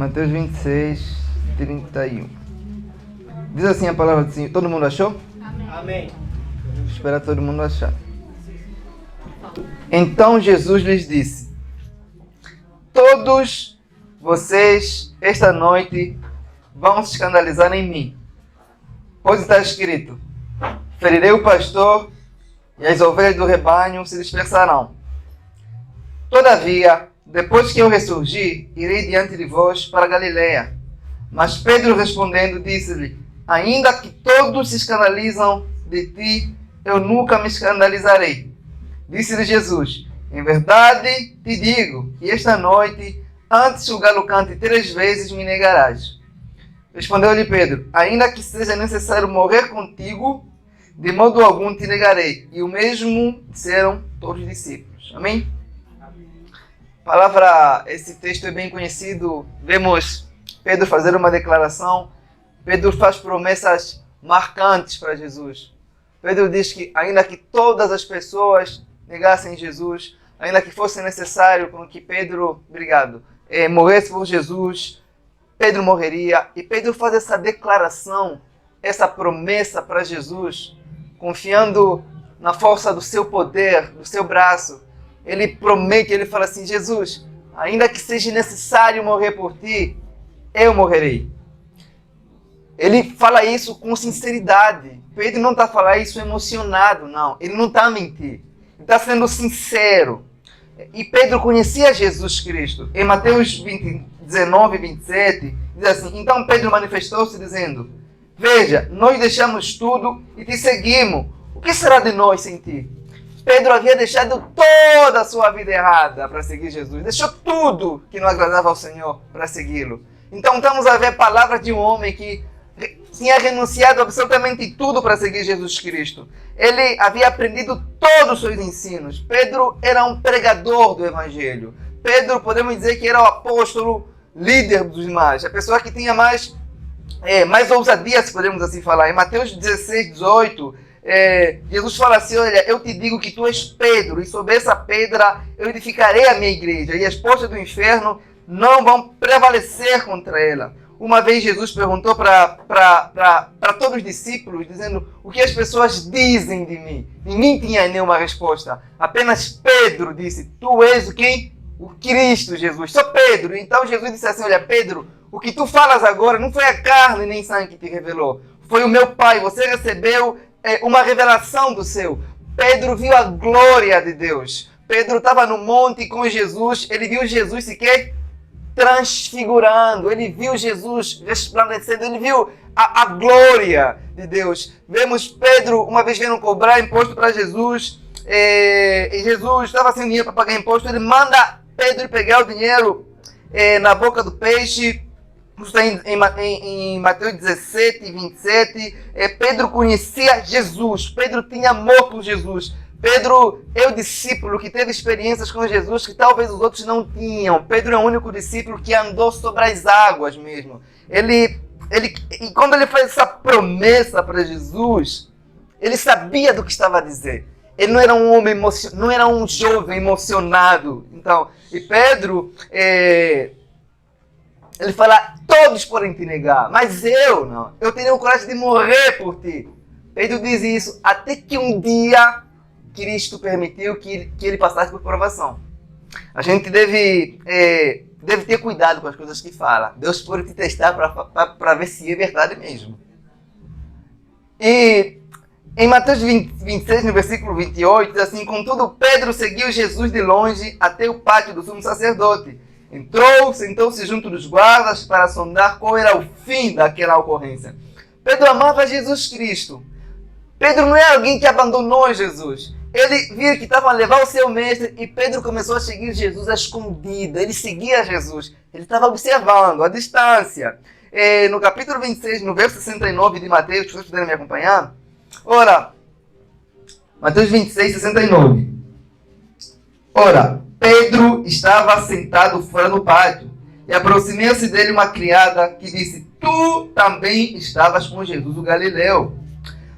Mateus 26, 31. Diz assim a palavra do Senhor. Todo mundo achou? Amém. Vou esperar todo mundo achar. Então Jesus lhes disse: todos vocês esta noite vão se escandalizar em mim, pois está escrito: ferirei o pastor e as ovelhas do rebanho se dispersarão. Todavia, depois que eu ressurgir, irei diante de vós para Galiléia. Mas Pedro respondendo disse-lhe: ainda que todos se escandalizam de ti, eu nunca me escandalizarei. Disse-lhe Jesus: em verdade te digo que esta noite, antes que o galo cante 3 vezes, me negarás. Respondeu-lhe Pedro: ainda que seja necessário morrer contigo, de modo algum te negarei. E o mesmo disseram todos os discípulos. Amém? Esse texto é bem conhecido. Vemos Pedro fazer uma declaração. Pedro faz promessas marcantes para Jesus. Pedro diz que ainda que todas as pessoas negassem Jesus, ainda que fosse necessário com que Pedro, morresse por Jesus, Pedro morreria. E Pedro faz essa declaração, essa promessa para Jesus, confiando na força do seu poder, do seu braço. Ele promete, ele fala assim: Jesus, ainda que seja necessário morrer por ti, eu morrerei. Ele fala isso com sinceridade. Pedro não está falando isso emocionado, não. Ele não está a mentir. Ele está sendo sincero. E Pedro conhecia Jesus Cristo. Em Mateus 19, 27, diz assim: então Pedro manifestou-se dizendo: veja, nós deixamos tudo e te seguimos. O que será de nós sem ti? Pedro havia deixado toda a sua vida errada para seguir Jesus. Deixou tudo que não agradava ao Senhor para segui-lo. Então estamos a ver palavras de um homem que tinha renunciado absolutamente tudo para seguir Jesus Cristo. Ele havia aprendido todos os seus ensinos. Pedro era um pregador do Evangelho. Pedro, podemos dizer que era o apóstolo líder dos demais. A pessoa que tinha mais ousadia, se podemos assim falar. Em Mateus 16, 18... Jesus fala assim: olha, eu te digo que tu és Pedro, e sobre essa pedra eu edificarei a minha igreja, e as portas do inferno não vão prevalecer contra ela. Uma vez Jesus perguntou para todos os discípulos, dizendo: o que as pessoas dizem de mim? Ninguém tinha nenhuma resposta. Apenas Pedro disse: tu és o quem? O Cristo, Jesus. Só Pedro. Então Jesus disse assim: olha, Pedro, o que tu falas agora não foi a carne nem sangue que te revelou, foi o meu Pai. Você recebeu uma revelação do céu. Pedro viu a glória de Deus. Pedro estava no monte com Jesus. Ele viu Jesus sequer transfigurando. Ele viu Jesus resplandecendo. Ele viu a glória de Deus. Vemos Pedro uma vez vindo cobrar imposto para Jesus. E Jesus estava sem dinheiro para pagar imposto. Ele manda Pedro pegar o dinheiro na boca do peixe. Está em Mateus 17, 27, Pedro conhecia Jesus, Pedro tinha amor por Jesus. Pedro é o discípulo que teve experiências com Jesus que talvez os outros não tinham. Pedro é o único discípulo que andou sobre as águas mesmo. E quando ele faz essa promessa para Jesus, ele sabia do que estava a dizer. Ele não era um homem não era um jovem emocionado. Então, e Pedro ele fala: todos podem te negar, mas eu não. Eu teria o coragem de morrer por ti. Pedro diz isso até que um dia Cristo permitiu que ele passasse por provação. A gente deve ter cuidado com as coisas que fala. Deus pode te testar para ver se é verdade mesmo. E em Mateus 26, no versículo 28, diz assim: contudo, Pedro seguiu Jesus de longe até o pátio do sumo sacerdote. Entrou, sentou-se junto dos guardas para sondar qual era o fim daquela ocorrência. Pedro amava Jesus Cristo. Pedro não é alguém que abandonou Jesus. Ele viu que estavam a levar o seu mestre e Pedro começou a seguir Jesus à escondida. Ele seguia Jesus. Ele estava observando, à distância. No capítulo 26, no verso 69 de Mateus, se vocês puderem me acompanhar. Ora, Mateus 26, 69. Ora, Pedro estava sentado fora do pátio, e aproximou-se dele uma criada que disse: tu também estavas com Jesus o Galileu.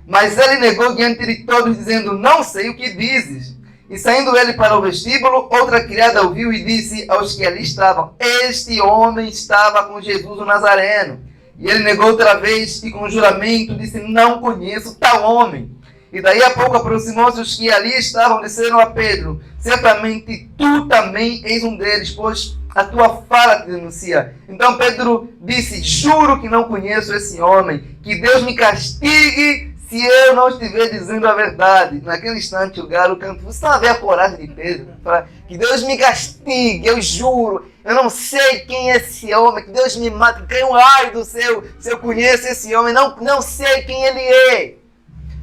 Mas ele negou diante de todos, dizendo: não sei o que dizes. E saindo ele para o vestíbulo, outra criada o viu e disse aos que ali estavam: este homem estava com Jesus o Nazareno. E ele negou outra vez e com juramento disse: não conheço tal homem. E daí a pouco aproximou-se os que ali estavam, disseram a Pedro: certamente tu também és um deles, pois a tua fala te denuncia. Então Pedro disse: juro que não conheço esse homem, que Deus me castigue se eu não estiver dizendo a verdade. Naquele instante o galo cantou. Você está a ver a coragem de Pedro? Fala, que Deus me castigue, eu juro. Eu não sei quem é esse homem, que Deus me mate, que cai um raio do céu se eu conheço esse homem. Não sei quem ele é.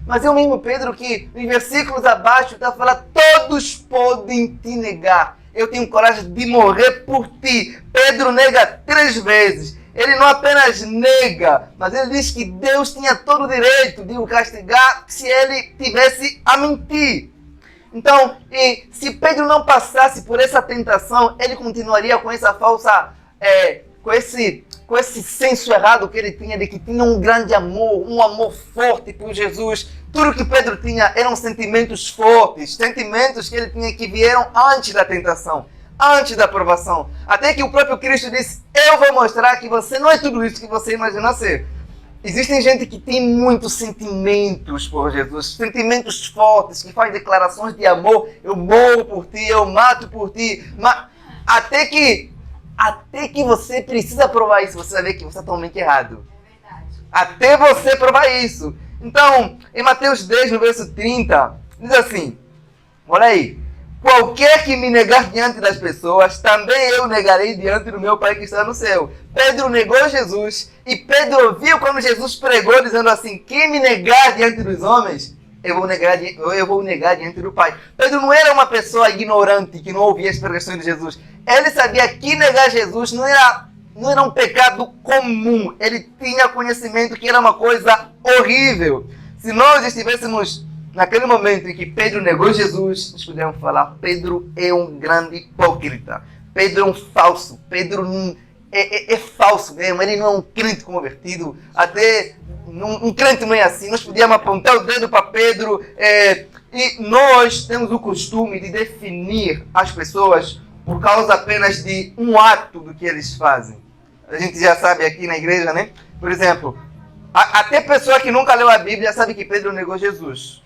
Mas é o mesmo Pedro que, nos versículos abaixo, está falando: todos podem te negar. Eu tenho coragem de morrer por ti. Pedro nega 3 vezes. Ele não apenas nega, mas ele diz que Deus tinha todo o direito de o castigar se ele tivesse a mentir. Então, se Pedro não passasse por essa tentação, ele continuaria com essa falsa, com esse senso errado que ele tinha de que tinha um grande amor, um amor forte por Jesus. Tudo que Pedro tinha eram sentimentos fortes, sentimentos que ele tinha que vieram antes da tentação, antes da provação. Até que o próprio Cristo disse: eu vou mostrar que você não é tudo isso que você imagina ser. Existem gente que tem muitos sentimentos por Jesus, sentimentos fortes, que faz declarações de amor. Eu morro por ti, eu mato por ti. Mas até que você precisa provar isso, você vai ver que você está totalmente errado. Até você provar isso. Então, em Mateus 10, no verso 30, diz assim, olha aí: qualquer que me negar diante das pessoas, também eu negarei diante do meu Pai que está no céu. Pedro negou Jesus, e Pedro ouviu quando Jesus pregou, dizendo assim: quem me negar diante dos homens, eu vou negar diante do Pai. Pedro não era uma pessoa ignorante que não ouvia as pregações de Jesus. Ele sabia que negar Jesus não era um pecado comum. Ele tinha conhecimento que era uma coisa horrível. Se nós estivéssemos naquele momento em que Pedro negou Jesus, nós podemos falar: Pedro é um grande hipócrita. Pedro é um falso. Pedro é falso mesmo. Ele não é um crente convertido. Até um crente não é assim. Nós podíamos apontar o dedo para Pedro. E nós temos o costume de definir as pessoas por causa apenas de um ato do que eles fazem. A gente já sabe aqui na igreja, né? Por exemplo, até pessoa que nunca leu a Bíblia sabe que Pedro negou Jesus.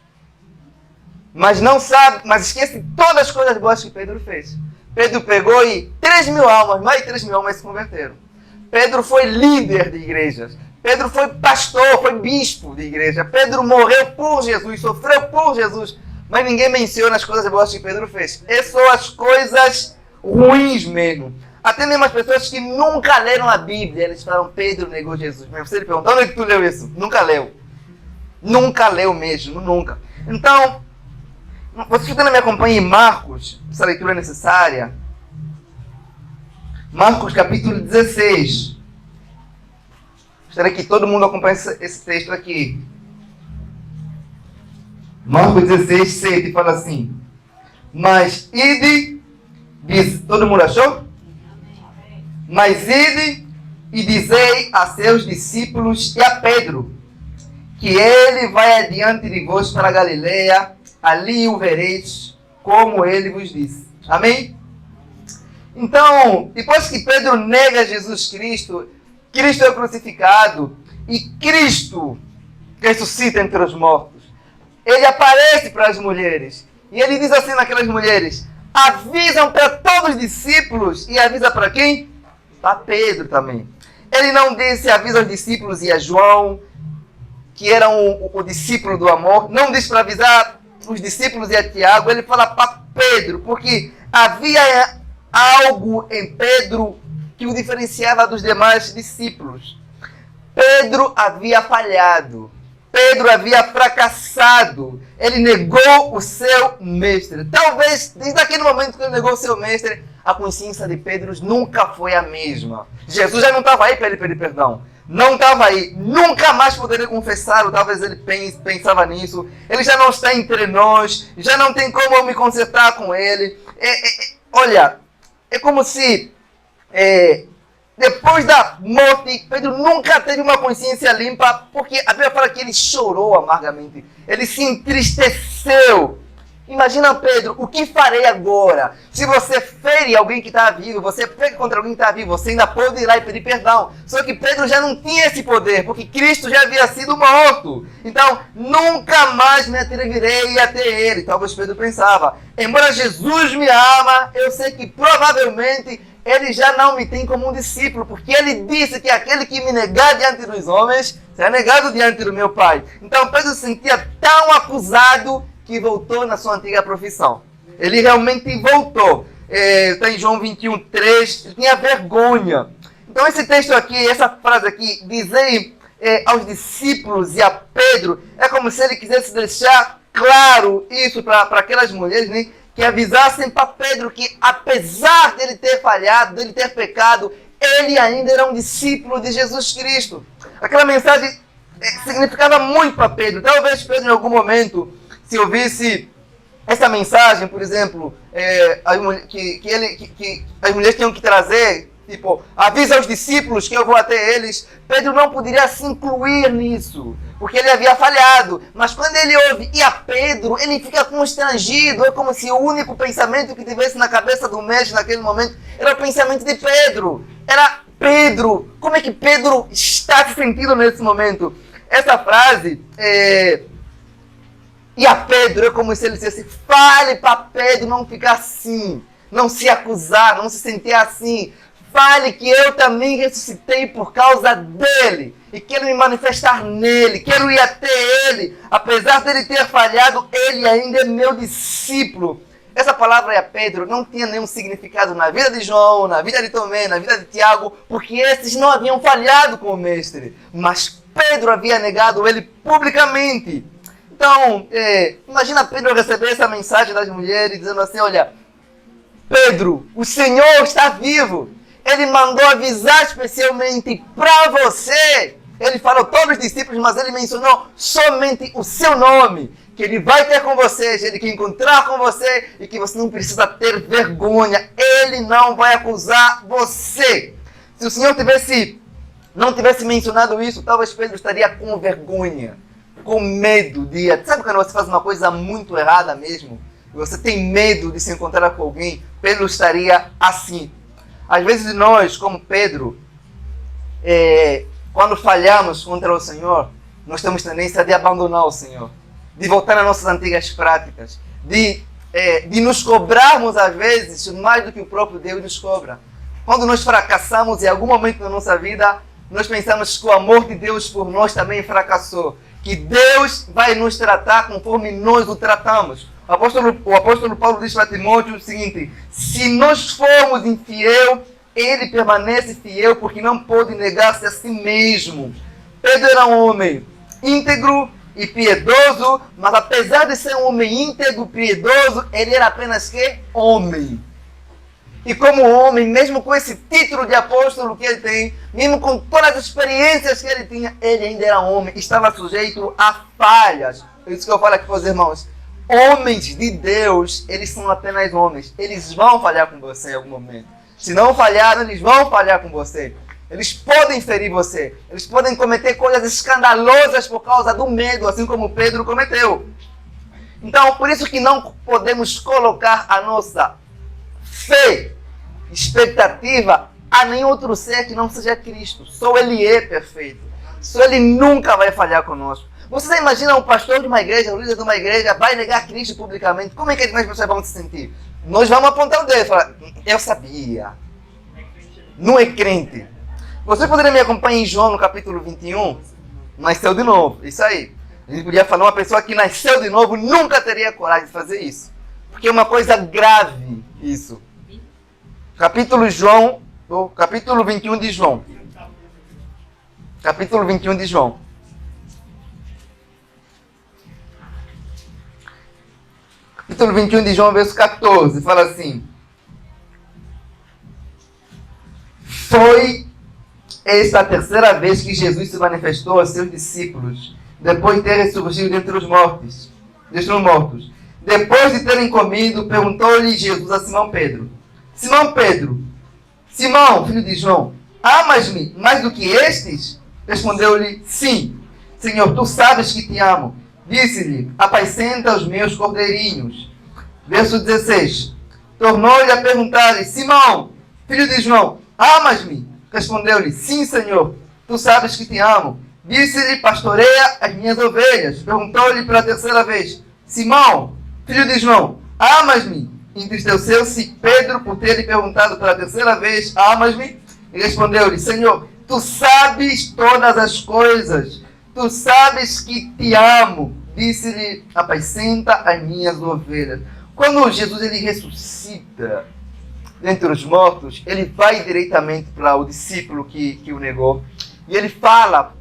Mas não sabe, mas esquece todas as coisas boas que Pedro fez. Pedro pegou e 3 mil almas, mais de 3 mil almas se converteram. Pedro foi líder de igrejas. Pedro foi pastor, foi bispo de igreja. Pedro morreu por Jesus, sofreu por Jesus. Mas ninguém menciona as coisas boas que Pedro fez. Essas são as coisas ruins mesmo. Até mesmo as pessoas que nunca leram a Bíblia, eles falam: Pedro negou Jesus. Mas você lhe pergunta: onde é que tu leu isso? Nunca leu. Nunca leu mesmo, nunca. Então, você que me acompanha em Marcos, essa leitura é necessária. Marcos capítulo 16. Gostaria que todo mundo acompanhe esse texto aqui. Marcos 16, 7 fala assim: mas ide, diz, todo mundo achou? Mas ide e dizei a seus discípulos e a Pedro, que ele vai adiante de vós para a Galileia, ali o vereis, como ele vos disse. Amém? Então, depois que Pedro nega Jesus Cristo, Cristo é crucificado e Cristo ressuscita entre os mortos. Ele aparece para as mulheres e ele diz assim naquelas mulheres: avisam para todos os discípulos. E avisa para quem? Para Pedro também. Ele não disse avisa aos discípulos e a João, que eram o discípulo do amor. Não disse para avisar os discípulos e a Tiago. Ele fala para Pedro, porque havia algo em Pedro que o diferenciava dos demais discípulos. Pedro havia falhado. Pedro havia fracassado. Ele negou o seu mestre. Talvez, desde aquele momento que ele negou o seu mestre, a consciência de Pedro nunca foi a mesma. Jesus já não estava aí para ele pedir perdão. Não estava aí. Nunca mais poderia confessar. Talvez ele pensava nisso. Ele já não está entre nós. Já não tem como eu me consertar com ele. Olha, é como se depois da morte, Pedro nunca teve uma consciência limpa, porque a Bíblia fala que ele chorou amargamente. Ele se entristeceu. Imagina Pedro, o que farei agora? Se você fere alguém que está vivo, você pega contra alguém que está vivo, você ainda pode ir lá e pedir perdão. Só que Pedro já não tinha esse poder, porque Cristo já havia sido morto. Então, nunca mais me atreverei até ele. Talvez Pedro pensava, embora Jesus me ama, eu sei que provavelmente ele já não me tem como um discípulo, porque ele disse que aquele que me negar diante dos homens, será negado diante do meu Pai. Então, Pedro se sentia tão acusado que voltou na sua antiga profissão. Ele realmente voltou. Está em João 21:3. Ele tinha vergonha. Então esse texto aqui, essa frase aqui, dizer aos discípulos e a Pedro, é como se ele quisesse deixar claro isso para aquelas mulheres, né, que avisassem para Pedro que apesar dele ter falhado, dele ter pecado, ele ainda era um discípulo de Jesus Cristo. Aquela mensagem significava muito para Pedro. Talvez Pedro em algum momento, se ouvisse essa mensagem, por exemplo, que as mulheres tinham que trazer, tipo, avisa aos discípulos que eu vou até eles, Pedro não poderia se incluir nisso, porque ele havia falhado. Mas quando ele ouve, e a Pedro, ele fica constrangido, é como se o único pensamento que tivesse na cabeça do mestre naquele momento era o pensamento de Pedro. Era Pedro, como é que Pedro está se sentindo nesse momento? Essa frase e a Pedro é como se ele dissesse, fale para Pedro não ficar assim, não se acusar, não se sentir assim. Fale que eu também ressuscitei por causa dele e quero me manifestar nele, quero ir até ele. Apesar dele ter falhado, ele ainda é meu discípulo. Essa palavra, a Pedro, não tinha nenhum significado na vida de João, na vida de Tomé, na vida de Tiago, porque esses não haviam falhado com o mestre. Mas Pedro havia negado ele publicamente. Então, imagina Pedro receber essa mensagem das mulheres, dizendo assim, olha, Pedro, o Senhor está vivo. Ele mandou avisar especialmente para você. Ele falou todos os discípulos, mas ele mencionou somente o seu nome. Que ele vai ter com vocês, ele quer encontrar com você e que você não precisa ter vergonha. Ele não vai acusar você. Se o Senhor não tivesse mencionado isso, talvez Pedro estaria com vergonha, com medo de... Sabe quando você faz uma coisa muito errada mesmo? Você tem medo de se encontrar com alguém? Pedro estaria assim. Às vezes nós, como Pedro, quando falhamos contra o Senhor, nós temos tendência de abandonar o Senhor, de voltar às nossas antigas práticas, de nos cobrarmos às vezes mais do que o próprio Deus nos cobra. Quando nós fracassamos em algum momento da nossa vida, nós pensamos que o amor de Deus por nós também fracassou, que Deus vai nos tratar conforme nós o tratamos. O apóstolo Paulo diz para Timóteo o seguinte, se nós formos infiel, ele permanece fiel porque não pode negar-se a si mesmo. Pedro era um homem íntegro e piedoso, mas apesar de ser um homem íntegro e piedoso, ele era apenas que homem. E como homem, mesmo com esse título de apóstolo que ele tem, mesmo com todas as experiências que ele tinha, ele ainda era homem, estava sujeito a falhas. É isso que eu falo aqui para os irmãos. Homens de Deus, eles são apenas homens. Eles vão falhar com você em algum momento. Se não falharam, eles vão falhar com você. Eles podem ferir você. Eles podem cometer coisas escandalosas por causa do medo, assim como Pedro cometeu. Então, por isso que não podemos colocar a nossa fé, expectativa a nenhum outro ser que não seja Cristo. Só Ele é perfeito. Só Ele nunca vai falhar conosco. Você imagina um pastor de uma igreja, um líder de uma igreja, vai negar Cristo publicamente? Como é que nós pessoas vamos se sentir? Nós vamos apontar o dedo e falar, eu sabia. Não é crente. Você poderia me acompanhar em João no capítulo 21? Nasceu de novo. Isso aí. A gente podia falar, uma pessoa que nasceu de novo nunca teria coragem de fazer isso. Porque é uma coisa grave isso. Capítulo 21 de João. Capítulo 21 de João. Capítulo 21 de João, verso 14, fala assim. Foi esta a terceira vez que Jesus se manifestou aos seus discípulos, depois de ter ressurgido dentre os mortos. Depois de terem comido, perguntou-lhe Jesus a Simão Pedro. Simão Pedro, Simão, filho de João, amas-me mais do que estes? Respondeu-lhe, sim, Senhor, tu sabes que te amo. Disse-lhe, apacenta os meus cordeirinhos. Verso 16. Tornou-lhe a perguntar-lhe: Simão, filho de João, amas-me? Respondeu-lhe: Sim, Senhor, tu sabes que te amo. Disse-lhe: Pastoreia as minhas ovelhas. Perguntou-lhe pela terceira vez: Simão, filho de João, amas-me? Entristeceu-se Pedro por ter lhe perguntado pela terceira vez: Amas-me? E respondeu-lhe: Senhor, tu sabes todas as coisas. Tu sabes que te amo. Disse-lhe: Apacenta as minhas ovelhas. Quando Jesus ele ressuscita dentre os mortos, ele vai diretamente para o discípulo que o negou. E ele fala: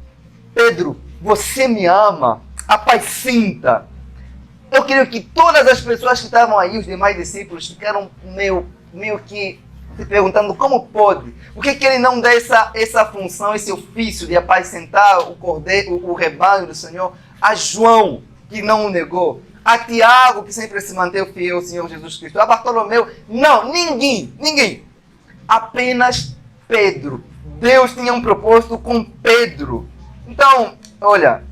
Pedro, você me ama, apacenta. Eu creio que todas as pessoas que estavam aí, os demais discípulos, ficaram meio que se perguntando como pode. Por que ele não dá essa função, esse ofício de apacentar o rebanho do Senhor a João, que não o negou, a Tiago, que sempre se manteve fiel ao Senhor Jesus Cristo, a Bartolomeu? Não, ninguém. Apenas Pedro. Deus tinha um propósito com Pedro. Então, olha,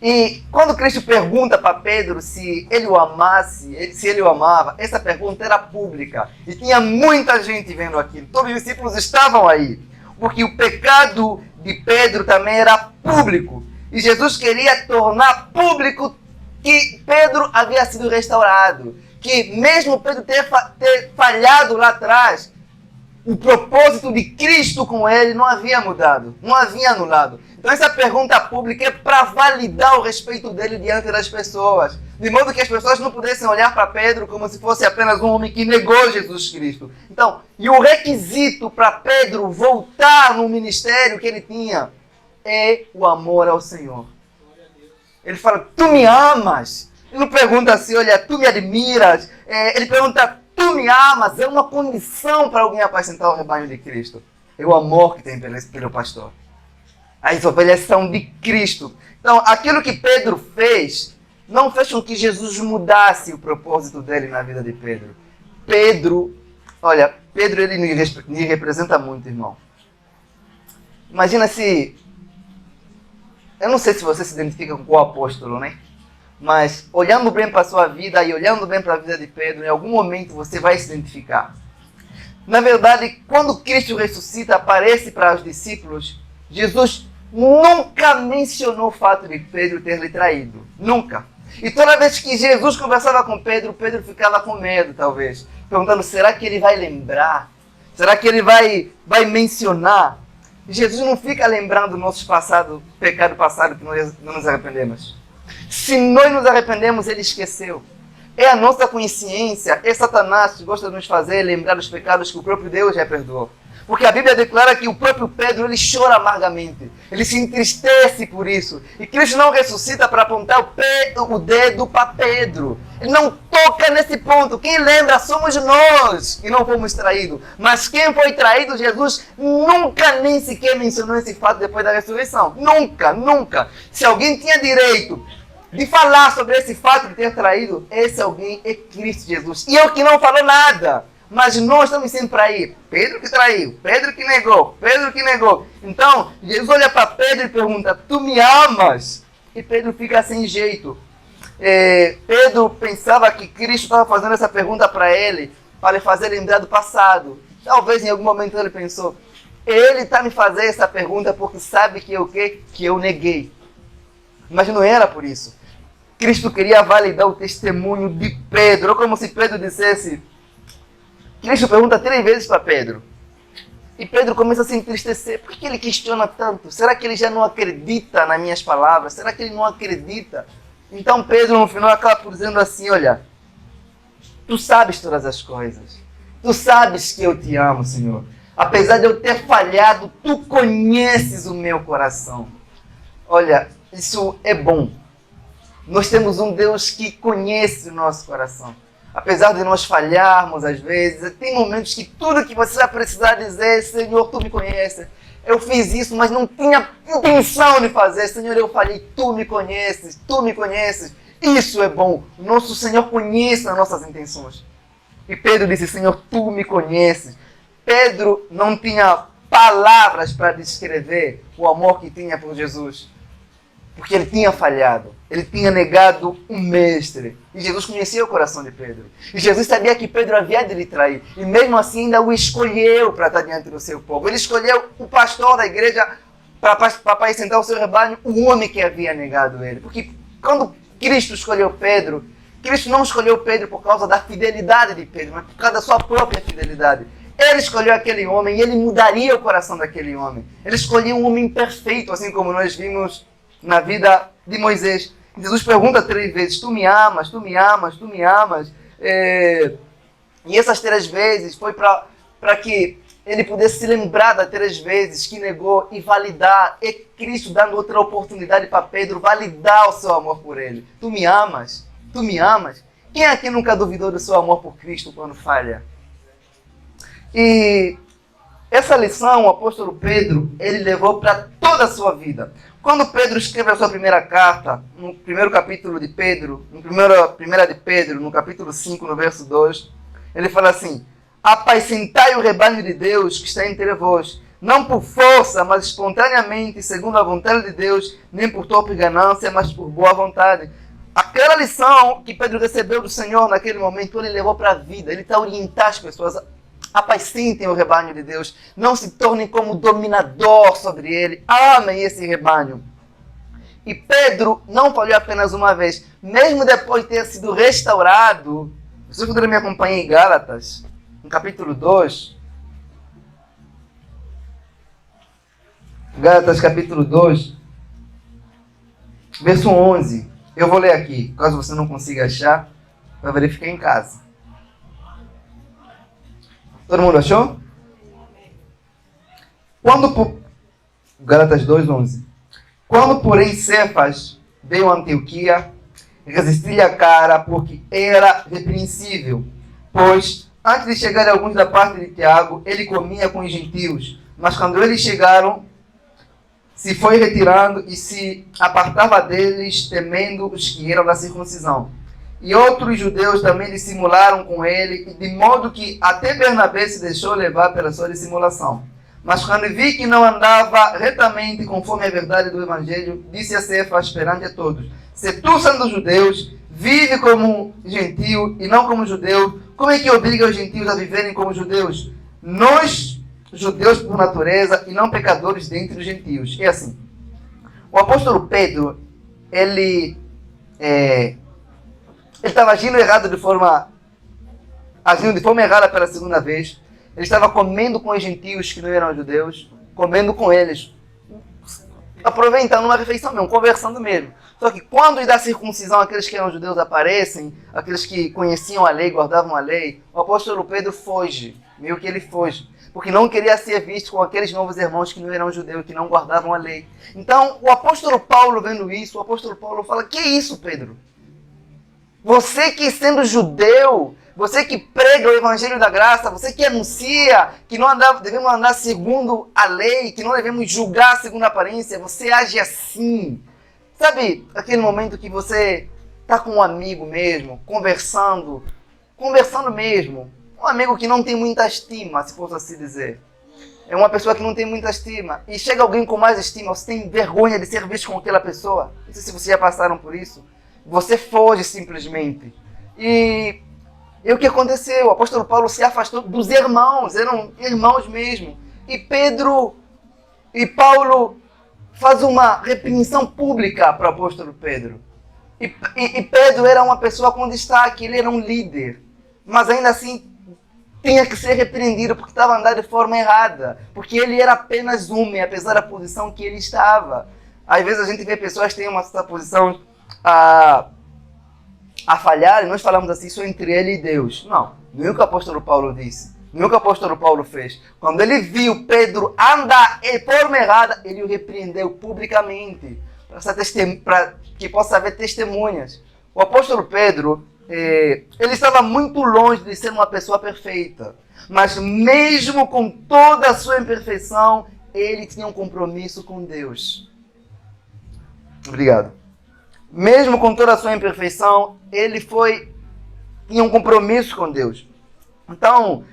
e quando Cristo pergunta para Pedro se ele o amasse, se ele o amava, essa pergunta era pública. E tinha muita gente vendo aquilo. Todos os discípulos estavam aí. Porque o pecado de Pedro também era público. E Jesus queria tornar público que Pedro havia sido restaurado. Que mesmo Pedro ter falhado lá atrás, o propósito de Cristo com ele não havia mudado, não havia anulado. Então essa pergunta pública é para validar o respeito dele diante das pessoas. De modo que as pessoas não pudessem olhar para Pedro como se fosse apenas um homem que negou Jesus Cristo. Então, e o requisito para Pedro voltar no ministério que ele tinha é o amor ao Senhor. Ele fala: tu me amas? Ele não pergunta assim: olha, tu me admiras? Ele pergunta: tu me amas? É uma condição para alguém apacentar o rebanho de Cristo. É o amor que tem pelo pastor. As ovelhas são de Cristo. Então, aquilo que Pedro fez não fez com que Jesus mudasse o propósito dele na vida de Pedro. Pedro ele me representa muito, irmão. Imagina se... Eu não sei se você se identifica com qual apóstolo, né? Mas olhando bem para a sua vida e olhando bem para a vida de Pedro, em algum momento você vai se identificar. Na verdade, quando Cristo ressuscita, aparece para os discípulos, Jesus nunca mencionou o fato de Pedro ter lhe traído. Nunca. E toda vez que Jesus conversava com Pedro, Pedro ficava com medo, talvez. Perguntando: será que ele vai lembrar? Será que ele vai mencionar? E Jesus não fica lembrando do nosso passado, pecado passado, que nós não nos arrependemos. Se nós nos arrependemos, ele esqueceu. É a nossa consciência, é Satanás que gosta de nos fazer lembrar dos pecados que o próprio Deus já perdoou. Porque a Bíblia declara que o próprio Pedro, ele chora amargamente. Ele se entristece por isso. E Cristo não ressuscita para apontar o dedo para Pedro. Ele não toca nesse ponto. Quem lembra somos nós que não fomos traídos. Mas quem foi traído, Jesus nunca nem sequer mencionou esse fato depois da ressurreição. Nunca. Se alguém tinha direito de falar sobre esse fato de ter traído, esse alguém é Cristo Jesus. E eu que não falou nada. Mas nós estamos sempre aí. Pedro que traiu, Pedro que negou. Então, Jesus olha para Pedro e pergunta: tu me amas? E Pedro fica sem jeito. Pedro pensava que Cristo estava fazendo essa pergunta para ele, para lhe fazer lembrar do passado. Talvez em algum momento ele pensou: ele está me fazendo essa pergunta porque sabe que eu neguei. Mas não era por isso. Cristo queria validar o testemunho de Pedro. Como se Pedro dissesse... Cristo pergunta 3 vezes para Pedro. E Pedro começa a se entristecer. Por que ele questiona tanto? Será que ele já não acredita nas minhas palavras? Será que ele não acredita? Então Pedro no final acaba por dizendo assim: olha, tu sabes todas as coisas. Tu sabes que eu te amo, Senhor. Apesar de eu ter falhado, tu conheces o meu coração. Olha, isso é bom. Nós temos um Deus que conhece o nosso coração. Apesar de nós falharmos às vezes, tem momentos que tudo que você vai precisar dizer: Senhor, tu me conheces. Eu fiz isso, mas não tinha intenção de fazer. Senhor, eu falhei, tu me conheces. Isso é bom. Nosso Senhor conhece as nossas intenções. E Pedro disse: Senhor, tu me conheces. Pedro não tinha palavras para descrever o amor que tinha por Jesus. Porque ele tinha falhado. Ele tinha negado o mestre. E Jesus conhecia o coração de Pedro. E Jesus sabia que Pedro havia de lhe trair. E mesmo assim ainda o escolheu para estar diante do seu povo. Ele escolheu o pastor da igreja para apacentar o seu rebanho, o homem que havia negado ele. Porque quando Cristo escolheu Pedro, Cristo não escolheu Pedro por causa da fidelidade de Pedro, mas por causa da sua própria fidelidade. Ele escolheu aquele homem e ele mudaria o coração daquele homem. Ele escolheu um homem perfeito, assim como nós vimos na vida de Moisés. Jesus pergunta 3 vezes, tu me amas, tu me amas, tu me amas. E essas 3 vezes foi para que ele pudesse se lembrar das 3 vezes que negou e validar. É Cristo dando outra oportunidade para Pedro validar o seu amor por ele. Tu me amas? Tu me amas? Quem aqui nunca duvidou do seu amor por Cristo quando falha? E essa lição o apóstolo Pedro, ele levou para toda a sua vida. Quando Pedro escreve a sua primeira carta, no primeiro capítulo de Pedro, primeira de Pedro, no capítulo 5, no verso 2, ele fala assim: apacentai o rebanho de Deus que está entre vós, não por força, mas espontaneamente, segundo a vontade de Deus, nem por torpe ganância, mas por boa vontade. Aquela lição que Pedro recebeu do Senhor naquele momento, ele levou para a vida. Ele está a orientar as pessoas: apacentem o rebanho de Deus, não se tornem como dominador sobre ele, amem esse rebanho. E Pedro não falhou apenas uma vez, mesmo depois de ter sido restaurado. Vocês poderiam me acompanhar em Gálatas, no capítulo 2. Gálatas capítulo 2, verso 11. Eu vou ler aqui, caso você não consiga achar, para verificar em casa. Todo mundo achou? Gálatas 2, 11. Quando, porém, Cefas veio a Antioquia, resisti-lhe a cara, porque era repreensível. Pois, antes de chegarem alguns da parte de Tiago, ele comia com os gentios. Mas quando eles chegaram, se foi retirando e se apartava deles, temendo os que eram da circuncisão. E outros judeus também dissimularam com ele, de modo que até Bernabé se deixou levar pela sua dissimulação. Mas quando vi que não andava retamente conforme a verdade do Evangelho, disse a Cefas perante a todos: se tu, sendo judeus, vive como gentio e não como judeu, como é que obriga os gentios a viverem como judeus? Nós, judeus por natureza e não pecadores dentre os gentios. É assim. O apóstolo Pedro, ele estava agindo de forma errada pela segunda vez. Ele estava comendo com os gentios que não eram judeus, comendo com eles, aproveitando uma refeição mesmo, conversando mesmo. Só que quando da circuncisão aqueles que eram judeus aparecem, aqueles que conheciam a lei, guardavam a lei, o apóstolo Pedro foge, meio que ele foge, porque não queria ser visto com aqueles novos irmãos que não eram judeus, que não guardavam a lei. Então, o apóstolo Paulo, vendo isso, o apóstolo Paulo fala: que isso, Pedro? Você que, sendo judeu, você que prega o evangelho da graça, você que anuncia que não devemos andar segundo a lei, que não devemos julgar segundo a aparência, você age assim. Sabe aquele momento que você está com um amigo mesmo, conversando mesmo, um amigo que não tem muita estima, se fosse assim dizer. É uma pessoa que não tem muita estima. E chega alguém com mais estima, você tem vergonha de ser visto com aquela pessoa. Não sei se vocês já passaram por isso. Você foge simplesmente. E o que aconteceu? O apóstolo Paulo se afastou dos irmãos, eram irmãos mesmo. E Paulo faz uma repreensão pública para o apóstolo Pedro. E Pedro era uma pessoa com destaque, ele era um líder. Mas ainda assim tinha que ser repreendido porque estava andando de forma errada. Porque ele era apenas homem, apesar da posição que ele estava. Às vezes a gente vê pessoas que têm essa posição a falhar, e nós falamos assim, isso é entre ele e Deus. Não é o que o apóstolo Paulo disse, não é o que o apóstolo Paulo fez. Quando ele viu Pedro andar de forma errada, ele o repreendeu publicamente, para que possa haver testemunhas. O apóstolo Pedro, ele estava muito longe de ser uma pessoa perfeita, mas mesmo com toda a sua imperfeição, ele tinha um compromisso com Deus. Obrigado. Mesmo com toda a sua imperfeição, ele tinha um compromisso com Deus. Então,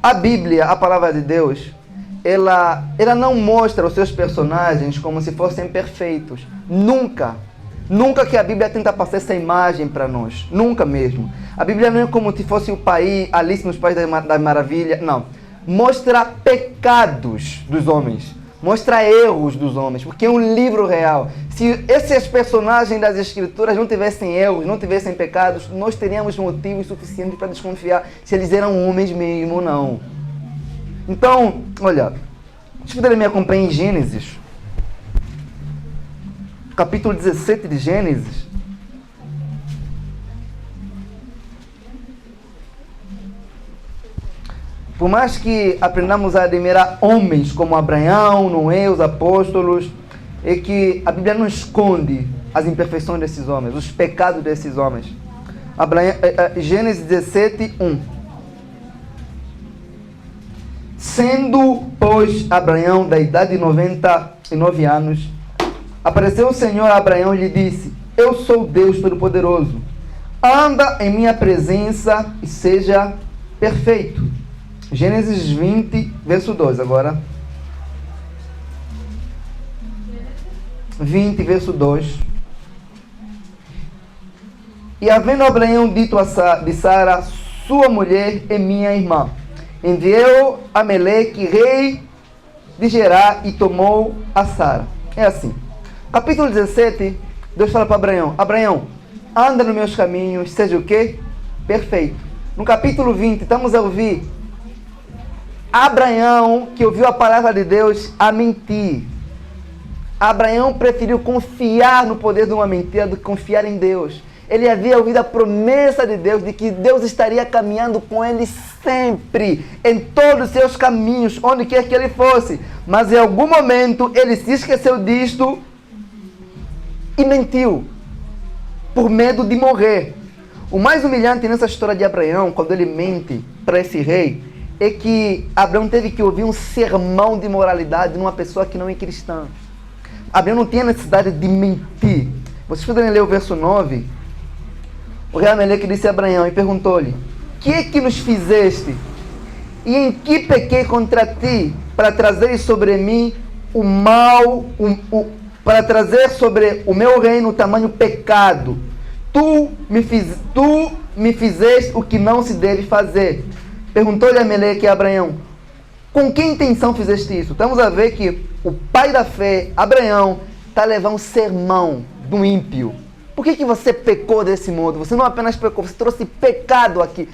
a Bíblia, a palavra de Deus, ela não mostra os seus personagens como se fossem perfeitos. Nunca. Nunca que a Bíblia tenta passar essa imagem para nós. Nunca mesmo. A Bíblia não é como se fosse o país, Alice nos Países da Maravilha. Não. Mostra pecados dos homens. Mostra erros dos homens. Porque é um livro real. Se esses personagens das Escrituras não tivessem erros, não tivessem pecados, nós teríamos motivos suficientes para desconfiar se eles eram homens mesmo ou não. Então, olha, vocês poderem me acompanhar em Gênesis, capítulo 17 de Gênesis. Por mais que aprendamos a admirar homens como Abraão, Noé, os apóstolos, é que a Bíblia não esconde as imperfeições desses homens, os pecados desses homens. Gênesis 17, 1. Sendo, pois, Abraão da idade de 99 anos, apareceu o Senhor a Abraão e lhe disse: Eu sou Deus Todo-Poderoso, anda em minha presença e seja perfeito. Gênesis 20, verso 2 agora. 20, verso 2. E havendo Abraão dito de Sara, sua mulher e minha irmã, enviou Ameleque, rei de Gerar, e tomou a Sara. É assim. Capítulo 17, Deus fala para Abraão: Abraão, anda nos meus caminhos, seja o quê? Perfeito. No capítulo 20, estamos a ouvir Abraão, que ouviu a palavra de Deus, a mentir. Abraão preferiu confiar no poder de uma mentira do que confiar em Deus. Ele havia ouvido a promessa de Deus de que Deus estaria caminhando com ele sempre, em todos os seus caminhos, onde quer que ele fosse. Mas em algum momento ele se esqueceu disto e mentiu, por medo de morrer. O mais humilhante nessa história de Abraão, quando ele mente para esse rei, é que Abraão teve que ouvir um sermão de moralidade numa pessoa que não é cristã. Abraão não tinha necessidade de mentir. Vocês podem ler o verso 9. O rei Ameleque disse a Abraão e perguntou-lhe: que é que nos fizeste? E em que pequei contra ti, para trazer sobre mim o mal, para trazer sobre o meu reino o tamanho pecado? Tu me fizeste o que não se deve fazer. Perguntou-lhe Ameleque a Abraão: com que intenção fizeste isso? Estamos a ver que o pai da fé, Abraão, está levando um sermão do ímpio. Por que você pecou desse modo? Você não apenas pecou, você trouxe pecado aqui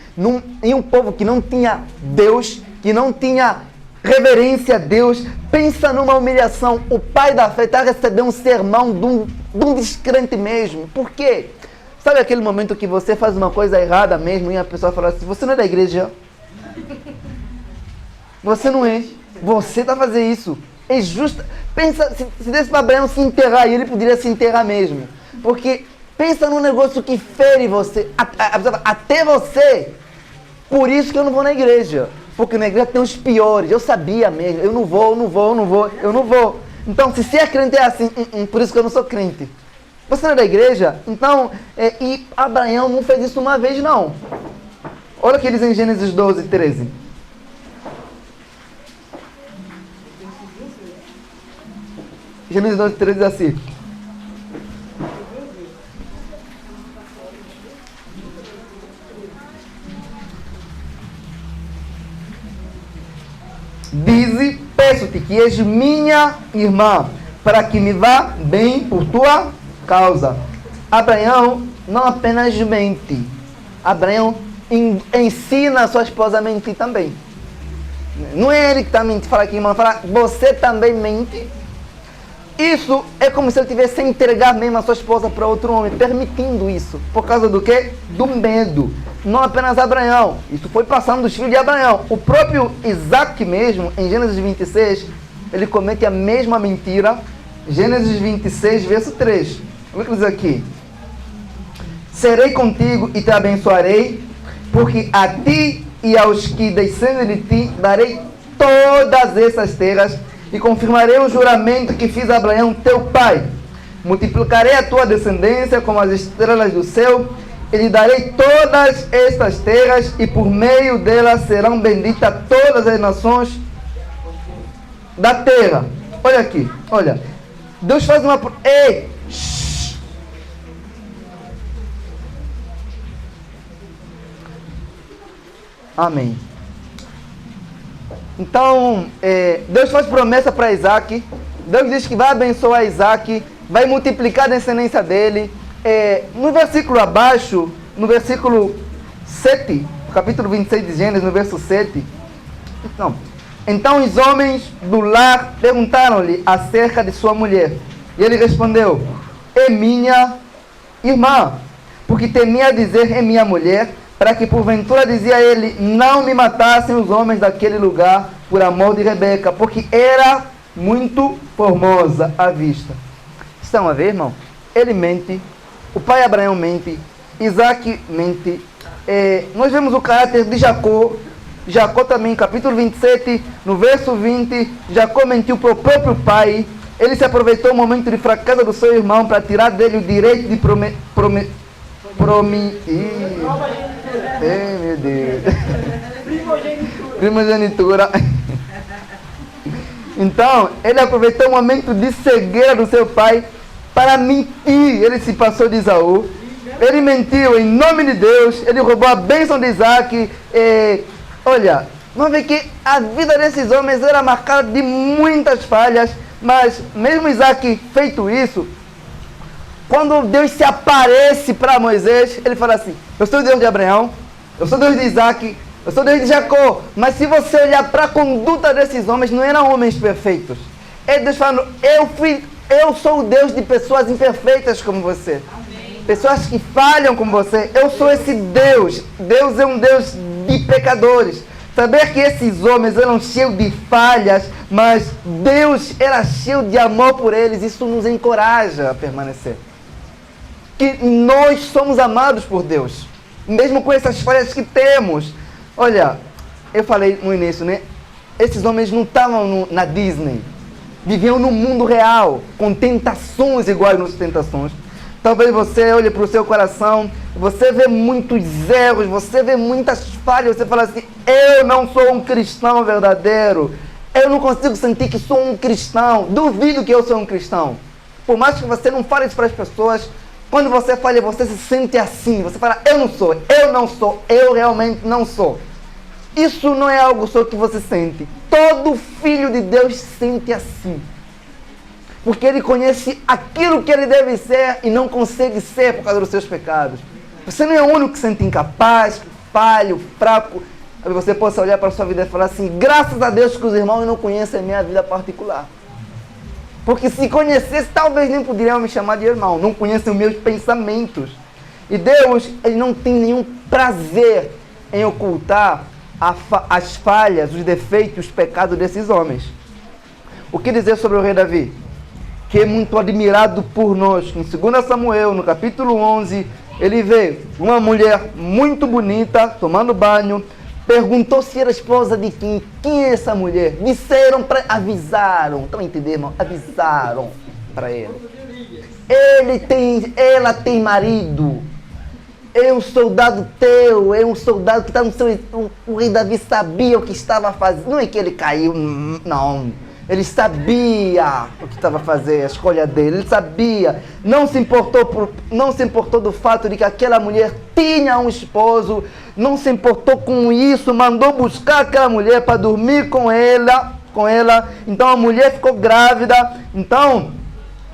em um povo que não tinha Deus, que não tinha reverência a Deus. Pensa numa humilhação. O pai da fé está recebendo um sermão de um descrente mesmo. Por quê? Sabe aquele momento que você faz uma coisa errada mesmo e a pessoa fala assim: você não é da igreja? Você não é. Você está fazendo isso. É justo. Pensa, se desse para Abraão se enterrar, ele poderia se enterrar mesmo. Porque pensa num negócio que fere você, até você. Por isso que eu não vou na igreja. Porque na igreja tem os piores. Eu sabia mesmo. Eu não vou. Então, se é crente é assim, por isso que eu não sou crente. Você não é da igreja? Então, e Abraão não fez isso uma vez, não. Olha o que diz em Gênesis 12, 13. Gênesis 12, 13 diz assim: dize, peço-te que és minha irmã, para que me vá bem por tua causa. Abraão não apenas mente, Abraão ensina a sua esposa a mentir também. Não é ele que está mentindo, fala aqui, irmão, fala, você também mente. Isso é como se ele tivesse entregar mesmo a sua esposa para outro homem, permitindo isso. Por causa do quê? Do medo. Não apenas Abraão. Isso foi passando dos filhos de Abraão. O próprio Isaac mesmo, em Gênesis 26, ele comete a mesma mentira. Gênesis 26, verso 3. Olha o que diz aqui: serei contigo e te abençoarei, porque a ti e aos que descendem de ti darei todas essas terras, e confirmarei o juramento que fiz a Abraão teu pai. Multiplicarei a tua descendência como as estrelas do céu, e lhe darei todas estas terras, e por meio delas serão benditas todas as nações da terra. Olha aqui, olha. Deus faz uma... Ei! Shhh. Amém. Então, Deus faz promessa para Isaac. Deus diz que vai abençoar Isaac, vai multiplicar a descendência dele. No versículo abaixo, no versículo 7, capítulo 26 de Gênesis, no verso 7. Então os homens do lar perguntaram-lhe acerca de sua mulher. E ele respondeu: é minha irmã, porque temia dizer é minha mulher, para que porventura, dizia ele, não me matassem os homens daquele lugar por amor de Rebeca, porque era muito formosa à vista. Estão a ver, irmão? Ele mente, o pai Abraão mente, Isaac mente. Nós vemos o caráter de Jacó. Jacó também, capítulo 27, no verso 20, Jacó mentiu para o próprio pai. Ele se aproveitou do momento de fracasso do seu irmão para tirar dele o direito de meu Deus. Primogenitura. Então, ele aproveitou o momento de cegueira do seu pai para mentir. Ele se passou de Esaú. Ele mentiu em nome de Deus. Ele roubou a bênção de Isaac. Olha, vamos ver que a vida desses homens era marcada de muitas falhas. Mas mesmo Isaac feito isso, quando Deus se aparece para Moisés, ele fala assim: eu sou o Deus de Abraão, eu sou o Deus de Isaac, eu sou o Deus de Jacó. Mas se você olhar para a conduta desses homens, não eram homens perfeitos. É Deus falando: eu sou o Deus de pessoas imperfeitas como você. Amém. Pessoas que falham como você. Eu sou esse Deus. Deus é um Deus de pecadores. Saber que esses homens eram cheios de falhas, mas Deus era cheio de amor por eles, isso nos encoraja a permanecer. Que nós somos amados por Deus, mesmo com essas falhas que temos. Olha, eu falei no início, né? Esses homens não estavam na Disney, viviam no mundo real, com tentações iguais às nossas tentações. Talvez você olhe para o seu coração, você vê muitos erros, você vê muitas falhas, você fala assim: eu não sou um cristão verdadeiro, eu não consigo sentir que sou um cristão, duvido que eu sou um cristão. Por mais que você não fale isso para as pessoas, quando você falha, você se sente assim, você fala: eu não sou, eu realmente não sou. Isso não é algo só que você sente, todo filho de Deus sente assim. Porque ele conhece aquilo que ele deve ser e não consegue ser por causa dos seus pecados. Você não é o único que se sente incapaz, falho, fraco. Você possa olhar para a sua vida e falar assim: graças a Deus que os irmãos não conhecem a minha vida particular. Porque se conhecesse, talvez nem poderiam me chamar de irmão. Não conhecem os meus pensamentos. E Deus, ele não tem nenhum prazer em ocultar as falhas, os defeitos, os pecados desses homens. O que dizer sobre o rei Davi? Que é muito admirado por nós. Em 2 Samuel, no capítulo 11, ele vê uma mulher muito bonita, tomando banho, perguntou se era esposa de quem. Quem é essa mulher? Avisaram, estão entendendo, irmão? Avisaram para ele. Ela tem marido. É um soldado teu, é um soldado que está no seu... O rei Davi sabia o que estava fazendo. Não é que ele caiu, não. Ele sabia o que estava fazendo, a escolha dele. Ele sabia. Não se importou do fato de que aquela mulher tinha um esposo. Não se importou com isso. Mandou buscar aquela mulher para dormir com ela. Então a mulher ficou grávida. Então,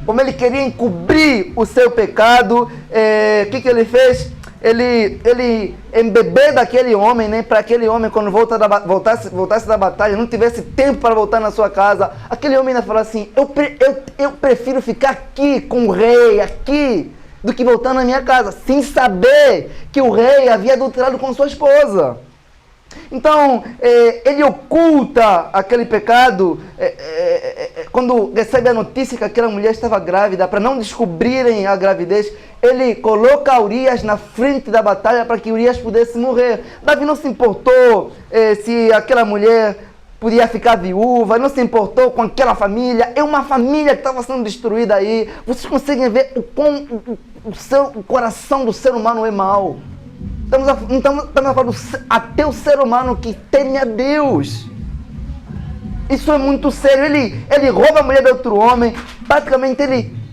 como ele queria encobrir o seu pecado, o que ele fez? Ele embebeu daquele homem, né? Para aquele homem, quando voltasse da batalha, não tivesse tempo para voltar na sua casa. Aquele homem ainda falou assim: eu prefiro ficar aqui com o rei, aqui, do que voltar na minha casa, sem saber que o rei havia adulterado com sua esposa. Então, ele oculta aquele pecado quando recebe a notícia que aquela mulher estava grávida. Para não descobrirem a gravidez, ele coloca Urias na frente da batalha para que Urias pudesse morrer. Davi não se importou se aquela mulher podia ficar viúva, não se importou com aquela família. É uma família que estava sendo destruída aí. Vocês conseguem ver o coração do ser humano é mau. Estamos a falar até o ser humano que teme a Deus. Isso é muito sério. Ele rouba a mulher de outro homem. Praticamente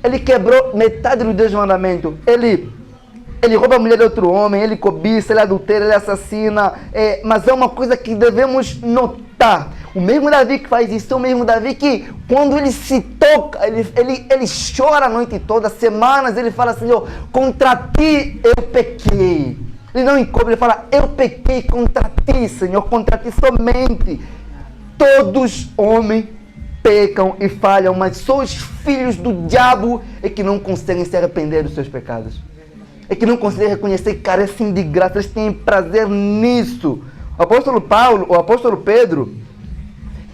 ele quebrou metade dos 10 mandamentos. Ele rouba a mulher de outro homem, ele cobiça, ele adultera, ele assassina. Mas é uma coisa que devemos notar. O mesmo Davi que faz isso, é o mesmo Davi que, quando ele se toca, ele chora a noite toda, semanas, ele fala: Senhor, contra ti eu pequei. Ele não encobre, ele fala: eu pequei contra ti, Senhor, contra ti somente. Todos homens pecam e falham, mas só os filhos do diabo é que não conseguem se arrepender dos seus pecados. É que não conseguem reconhecer que carecem de graça, eles têm prazer nisso. O apóstolo Paulo, o apóstolo Pedro,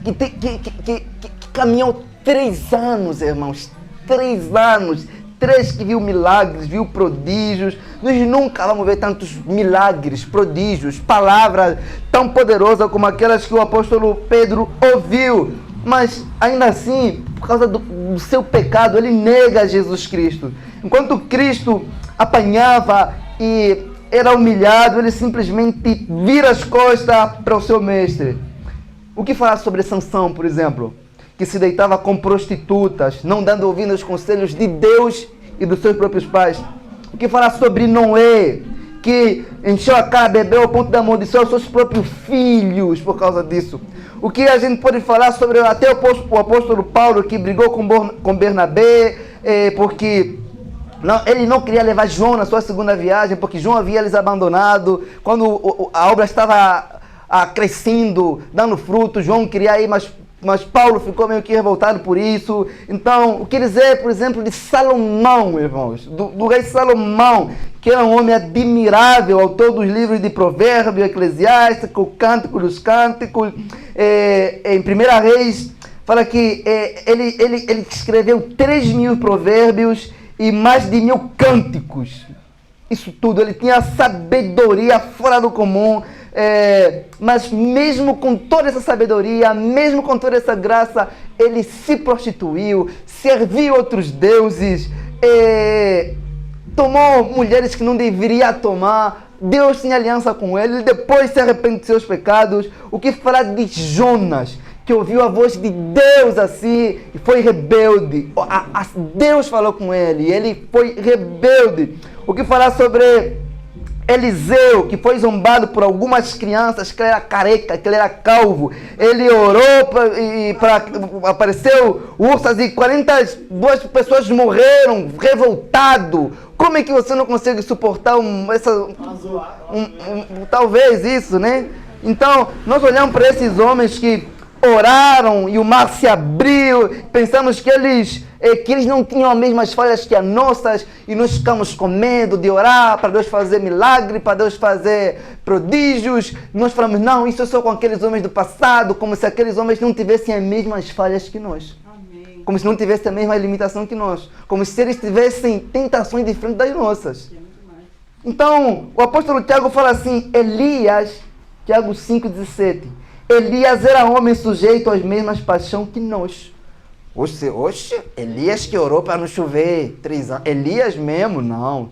que caminhou 3 anos, irmãos, 3 anos, 3 que viu milagres, viu prodígios. Nós nunca vamos ver tantos milagres, prodígios, palavras tão poderosas como aquelas que o apóstolo Pedro ouviu. Mas ainda assim, por causa do seu pecado, ele nega Jesus Cristo. Enquanto Cristo apanhava e era humilhado, ele simplesmente vira as costas para o seu mestre. O que falar sobre Sansão, por exemplo, que se deitava com prostitutas, não dando ouvido aos conselhos de Deus e dos seus próprios pais? O que falar sobre Noé, que encheu a cara, bebeu ao ponto de amaldiçoar os seus próprios filhos por causa disso? O que a gente pode falar sobre até o apóstolo Paulo, que brigou com Bernabé, porque ele não queria levar João na sua segunda viagem, porque João havia eles abandonado. Quando a obra estava crescendo, dando fruto, João queria ir, mas Paulo ficou meio que revoltado por isso. Então, o que dizer, por exemplo, de Salomão, irmãos, do rei Salomão, que era um homem admirável, autor dos livros de Provérbios, Eclesiástico, Cântico dos Cânticos. Em 1 Reis, fala que ele escreveu 3.000 provérbios e mais de 1.000 cânticos. Isso tudo, ele tinha sabedoria fora do comum. Mas mesmo com toda essa sabedoria, mesmo com toda essa graça, ele se prostituiu, serviu outros deuses, tomou mulheres que não deveria tomar. Deus tinha aliança com ele, depois se arrepende de seus pecados. O que falar de Jonas, que ouviu a voz de Deus assim e foi rebelde? Deus falou com ele e ele foi rebelde. O que falar sobre Eliseu, que foi zombado por algumas crianças, que ele era careca, que ele era calvo? Ele orou apareceu ursas e 42 pessoas morreram, revoltado. Como é que você não consegue suportar talvez isso, né? Então, nós olhamos para esses homens que oraram e o mar se abriu, pensamos que eles não tinham as mesmas falhas que as nossas, e nós ficamos com medo de orar para Deus fazer milagre, para Deus fazer prodígios. Nós falamos: não, isso é só com aqueles homens do passado, como se aqueles homens não tivessem as mesmas falhas que nós. Amém. Como se não tivessem a mesma limitação que nós, como se eles tivessem tentações diferentes das nossas. Então, o apóstolo Tiago fala assim, Elias, Tiago 5,17, Elias era homem sujeito às mesmas paixões que nós. Oxe, Elias que orou para não chover 3 anos. Elias mesmo, não.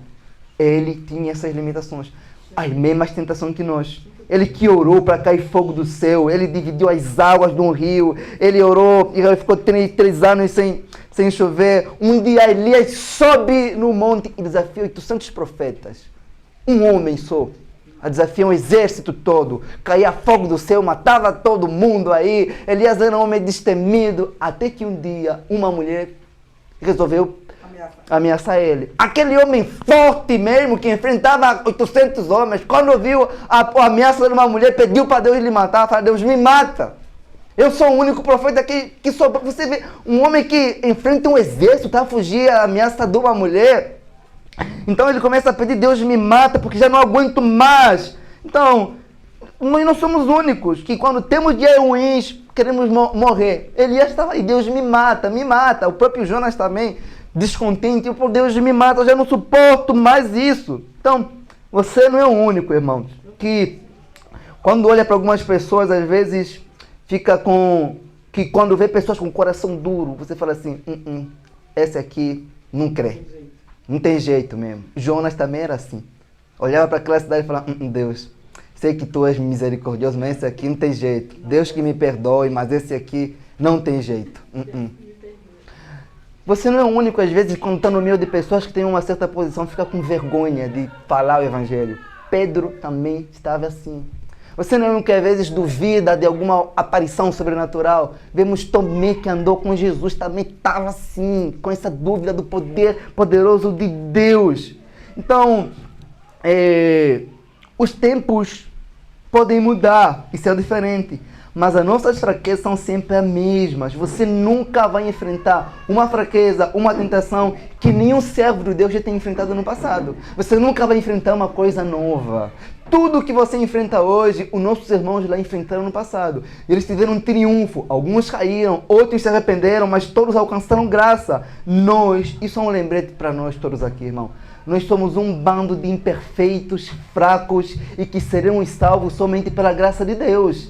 Ele tinha essas limitações, as mesmas tentações que nós. Ele que orou para cair fogo do céu, ele dividiu as águas de um rio, ele orou e ficou 3 anos sem chover. Um dia Elias sobe no monte e desafia 800 profetas. Um homem só. A desafiar um exército todo, caía fogo do céu, matava todo mundo aí. Elias era um homem destemido, até que um dia uma mulher resolveu ameaçar ele. Aquele homem forte mesmo, que enfrentava 800 homens, quando viu a ameaça de uma mulher, pediu para Deus lhe matar, falou: Deus, me mata. Eu sou o único profeta que sobrou. Você vê, um homem que enfrenta um exército para fugir à ameaça de uma mulher. Então ele começa a pedir: Deus, me mata, porque já não aguento mais. Então, nós não somos únicos que quando temos dias ruins, queremos morrer. Elias estava aí: Deus, me mata, me mata. O próprio Jonas também, descontente: por Deus, me mata, eu já não suporto mais isso. Então, você não é o único, irmãos, que quando olha para algumas pessoas, às vezes fica que quando vê pessoas com coração duro, você fala assim: esse aqui não crê. Não tem jeito mesmo. Jonas também era assim. Olhava para aquela cidade e falava: Deus, sei que tu és misericordioso, mas esse aqui não tem jeito. Deus que me perdoe, mas esse aqui não tem jeito. Você não é o único, às vezes, quando está no meio de pessoas que têm uma certa posição, fica com vergonha de falar o evangelho. Pedro também estava assim. Você não é o único que às vezes duvida de alguma aparição sobrenatural. Vemos Tomé, que andou com Jesus, também estava assim, com essa dúvida do poder poderoso de Deus. Então, os tempos podem mudar, isso é diferente. Mas as nossas fraquezas são sempre as mesmas. Você nunca vai enfrentar uma fraqueza, uma tentação que nenhum servo de Deus já tenha enfrentado no passado. Você nunca vai enfrentar uma coisa nova. Tudo que você enfrenta hoje, os nossos irmãos lá enfrentaram no passado. Eles tiveram um triunfo. Alguns caíram, outros se arrependeram, mas todos alcançaram graça. Isso é um lembrete para nós todos aqui, irmão. Nós somos um bando de imperfeitos, fracos e que seremos salvos somente pela graça de Deus.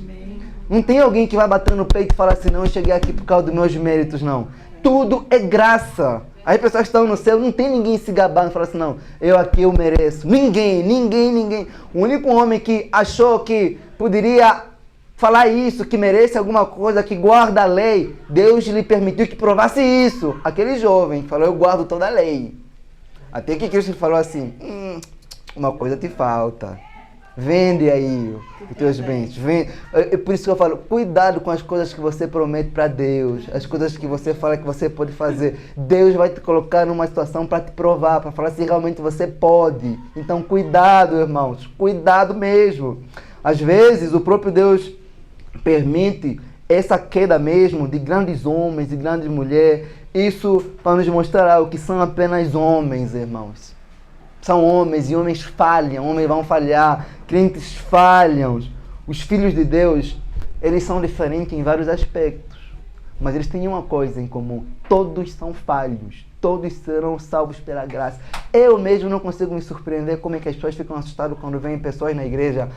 Não tem alguém que vai bater no peito e falar assim, não, eu cheguei aqui por causa dos meus méritos, não. Tudo é graça. Aí pessoas que estão no céu, não tem ninguém se gabando e falar assim, não, eu mereço. Ninguém. O único homem que achou que poderia falar isso, que merece alguma coisa, que guarda a lei, Deus lhe permitiu que provasse isso. Aquele jovem falou, eu guardo toda a lei. Até que Cristo falou assim, uma coisa te falta. Vende aí os teus bens. Vende. É por isso que eu falo, cuidado com as coisas que você promete para Deus. As coisas que você fala que você pode fazer. Deus vai te colocar numa situação para te provar, para falar se realmente você pode. Então cuidado, irmãos. Cuidado mesmo. Às vezes o próprio Deus permite essa queda mesmo de grandes homens e grandes mulheres. Isso para nos mostrar algo que são apenas homens, irmãos. São homens e homens falham, homens vão falhar, crentes falham. Os filhos de Deus, eles são diferentes em vários aspectos, mas eles têm uma coisa em comum, todos são falhos, todos serão salvos pela graça. Eu mesmo não consigo me surpreender como é que as pessoas ficam assustadas quando vêm pessoas na igreja,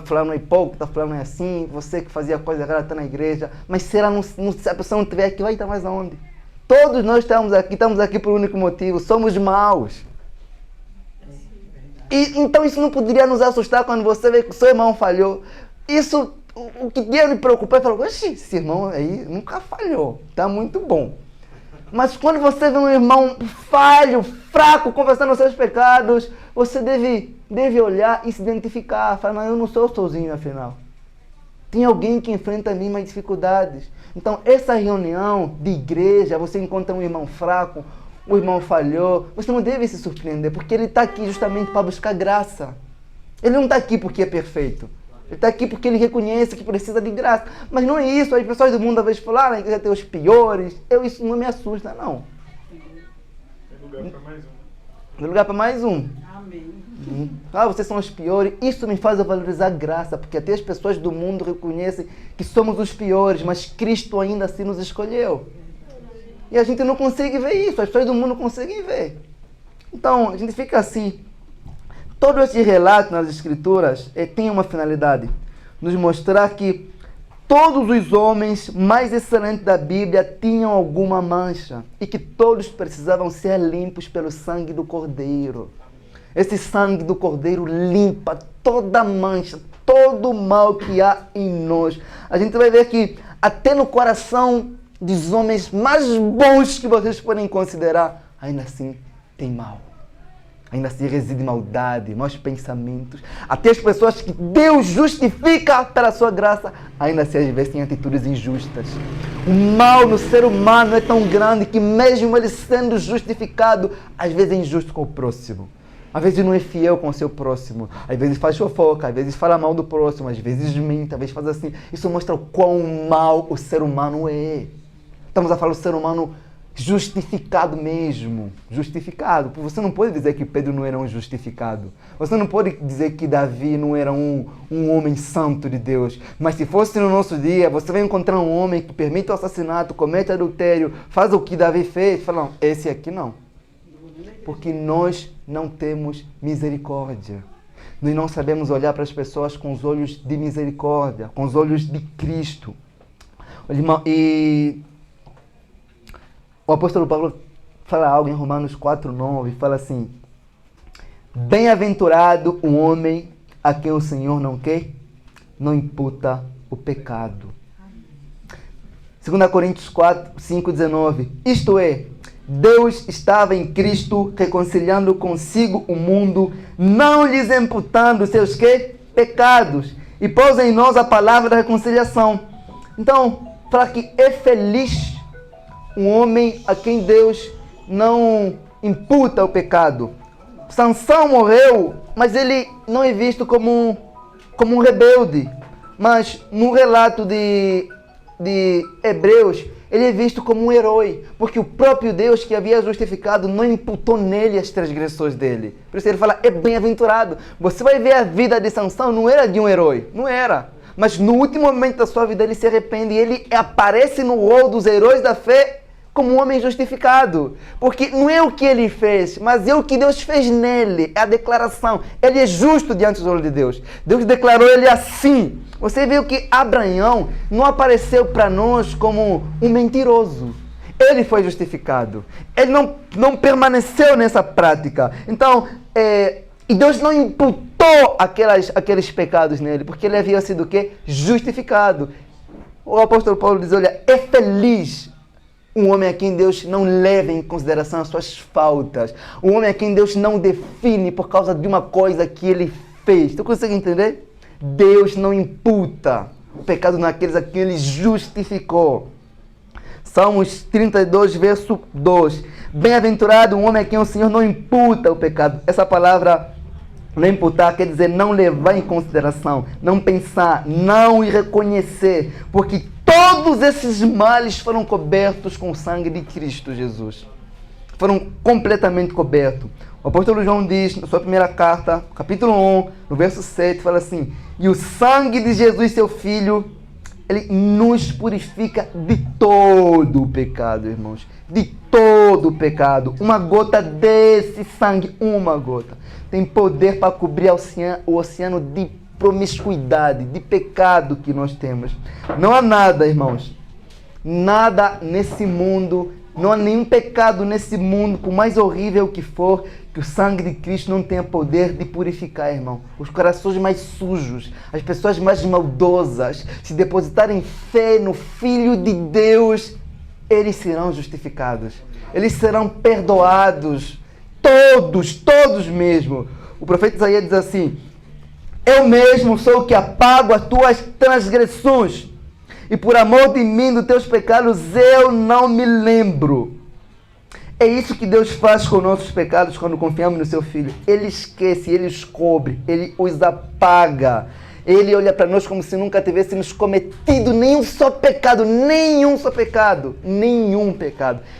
fulano é hipócrita, fulano é assim, você que fazia coisa errada está na igreja, mas se a pessoa não estiver aqui, vai estar mais aonde? Todos nós estamos aqui por um único motivo, somos maus. E, então isso não poderia nos assustar quando você vê que o seu irmão falhou. Isso, o que ia me preocupar, eu falo, esse irmão aí nunca falhou, tá muito bom. Mas quando você vê um irmão falho, fraco, confessando os seus pecados, você deve olhar e se identificar, falar, não, eu não sou sozinho afinal. Tem alguém que enfrenta as mesmas dificuldades. Então essa reunião de igreja, você encontra um irmão fraco, o irmão falhou, você não deve se surpreender, porque ele está aqui justamente para buscar graça. Ele não está aqui porque é perfeito. Ele está aqui porque ele reconhece que precisa de graça. Mas não é isso, as pessoas do mundo às vezes falam, na igreja tem os piores. Isso não me assusta, não. Tem lugar para mais um. Tem lugar para mais um. Amém. Vocês são os piores. Isso me faz valorizar a graça, porque até as pessoas do mundo reconhecem que somos os piores, mas Cristo ainda assim nos escolheu. E a gente não consegue ver isso, as pessoas do mundo não conseguem ver. Então, a gente fica assim. Todo esse relato nas Escrituras tem uma finalidade. Nos mostrar que todos os homens mais excelentes da Bíblia tinham alguma mancha. E que todos precisavam ser limpos pelo sangue do Cordeiro. Esse sangue do Cordeiro limpa toda mancha, todo o mal que há em nós. A gente vai ver que até no coração dos homens mais bons que vocês podem considerar, ainda assim tem mal. Ainda assim reside maldade, maus pensamentos. Até as pessoas que Deus justifica pela sua graça, ainda assim às vezes têm atitudes injustas. O mal no ser humano é tão grande que mesmo ele sendo justificado, às vezes é injusto com o próximo. Às vezes não é fiel com o seu próximo. Às vezes faz fofoca, às vezes fala mal do próximo, às vezes mente, às vezes faz assim. Isso mostra o quão mal o ser humano é. Estamos a falar do ser humano justificado mesmo. Justificado. Você não pode dizer que Pedro não era um justificado. Você não pode dizer que Davi não era um homem santo de Deus. Mas se fosse no nosso dia, você vai encontrar um homem que permite o assassinato, comete adultério, faz o que Davi fez. Fala, não, esse aqui não. Porque nós não temos misericórdia. Nós não sabemos olhar para as pessoas com os olhos de misericórdia, com os olhos de Cristo. E o apóstolo Paulo fala algo em Romanos 4:9, fala assim: bem-aventurado o homem a quem o Senhor não quer, não imputa o pecado. 2 Coríntios 5:19. Isto é, Deus estava em Cristo reconciliando consigo o mundo, não lhes imputando seus quê? Pecados, e pôs em nós a palavra da reconciliação. Então, fala que é feliz um homem a quem Deus não imputa o pecado. Sansão morreu, mas ele não é visto como um rebelde. Mas no relato de Hebreus, ele é visto como um herói, porque o próprio Deus que havia justificado não imputou nele as transgressões dele. Por isso ele fala, é bem-aventurado. Você vai ver a vida de Sansão, não era de um herói, não era. Mas no último momento da sua vida ele se arrepende e ele aparece no rol dos heróis da fé como um homem justificado. Porque não é o que ele fez, mas é o que Deus fez nele, é a declaração. Ele é justo diante dos olhos de Deus. Deus declarou ele assim. Você viu que Abraão não apareceu para nós como um mentiroso. Ele foi justificado. Ele não permaneceu nessa prática. Então, e Deus não imputou aqueles pecados nele, porque ele havia sido o quê? Justificado. O apóstolo Paulo diz, olha, é feliz um homem a quem Deus não leva em consideração as suas faltas. Um homem a quem Deus não define por causa de uma coisa que ele fez. Tu consegue entender? Deus não imputa o pecado naqueles a quem ele justificou. Salmos 32, verso 2. Bem-aventurado um homem a quem o Senhor não imputa o pecado. Essa palavra, não imputar, quer dizer não levar em consideração, não pensar, não reconhecer, porque todos esses males foram cobertos com o sangue de Cristo Jesus. Foram completamente cobertos. O apóstolo João diz, na sua primeira carta, capítulo 1, no verso 7, fala assim, e o sangue de Jesus, seu Filho, ele nos purifica de todo o pecado, irmãos. De todo o pecado. Uma gota desse sangue, uma gota, tem poder para cobrir o oceano de promiscuidade, de pecado que nós temos. Não há nada, irmãos, nada nesse mundo, não há nenhum pecado nesse mundo, por mais horrível que for, que o sangue de Cristo não tenha poder de purificar, irmão. Os corações mais sujos, as pessoas mais maldosas, se depositarem fé no Filho de Deus, eles serão justificados. Eles serão perdoados. Todos mesmo. O profeta Isaías diz assim, eu mesmo sou o que apago as tuas transgressões, e por amor de mim, dos teus pecados, eu não me lembro. É isso que Deus faz com nossos pecados quando confiamos no seu Filho. Ele esquece, ele os cobre, ele os apaga. Ele olha para nós como se nunca tivéssemos cometido nenhum só pecado.